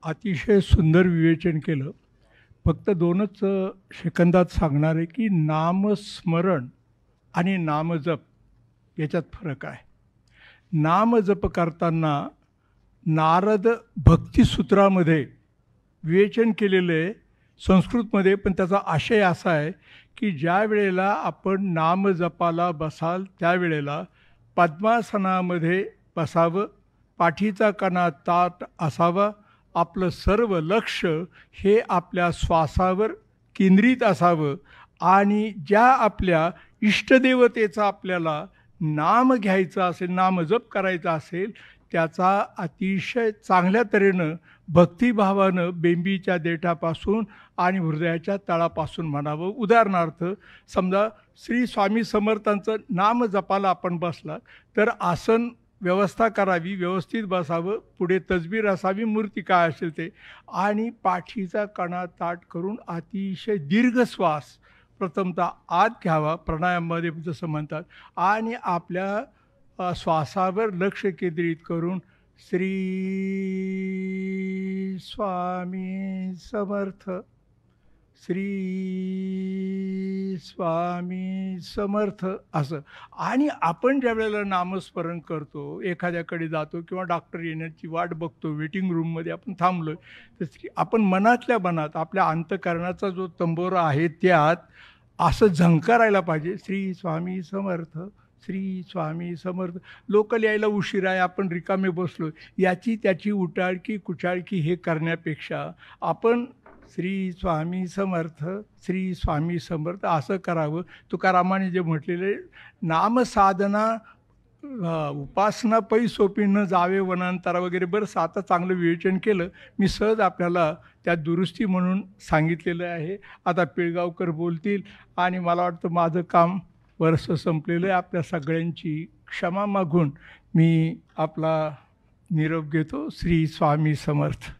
अतिशय सुंदर विवेचन केलं. फक्त 2च सेकंदात सांगणार आहे की नामस्मरण आणि नामजप याच्यात फरक आहे. नामजप करताना नारद भक्तिसूत्रामध्ये विवेचन केलेलं आहे संस्कृतमध्ये, पण त्याचा आशय असा आहे की ज्या वेळेला आपण नामजपाला बसाल त्यावेळेला पद्मासनामध्ये बसावं, पाठीचा कणा ताठ असावा, आपलं सर्व लक्ष हे आपल्या श्वासावर केंद्रित असावं आणि ज्या आपल्या इष्टदेवतेचा आपल्याला नाम घ्यायचा असेल, नामजप करायचा असेल, त्याचा अतिशय चांगल्या तऱ्हेनं भक्तिभावानं बेंबीच्या देठापासून आणि हृदयाच्या तळापासून म्हणावं. उदाहरणार्थ समजा श्री स्वामी समर्थांचं नाम जपाला आपण बसला तर आसन व्यवस्था करावी, व्यवस्थित बसावं, पुढे तसबीर असावी, मूर्ती काय असेल ते, आणि पाठीचा कणा ताठ करून अतिशय दीर्घ श्वास प्रथमतः आत घ्यावा, प्राणायाममध्ये जसं म्हणतात, आणि आपल्या श्वासावर लक्ष केंद्रित करून श्री स्वामी समर्थ, श्री स्वामी समर्थ असं. आणि आपण ज्या वेळेला नामस्मरण करतो, एखाद्याकडे जातो किंवा डॉक्टर येण्याची वाट बघतो, वेटिंग रूममध्ये आपण थांबलो, तर आपण मनातल्या मनात आपल्या अंतःकरणाचा जो तंबोरा आहे त्यात असं झंकारायला पाहिजे, श्री स्वामी समर्थ, श्री स्वामी समर्थ. लोकल यायला उशीर आहे, आपण रिकामे बसलो, याची त्याची उटाळकी कुचाळकी हे करण्यापेक्षा आपण श्री स्वामी समर्थ, श्री स्वामी समर्थ असं करावं. तुकारामाने जे म्हटलेले नामसाधना उपासना पै सोपी न जावे वनांतरा वगैरे, बरंच आता चांगलं विवेचन केलं. मी सहज आपल्याला त्या दुरुस्ती म्हणून सांगितलेलं आहे. आता पिळगावकर बोलतील आणि मला वाटतं माझं काम बरंचसं संपलेलं आहे. आपल्या सगळ्यांची क्षमा मागून मी आपला निरोप घेतो. श्री स्वामी समर्थ.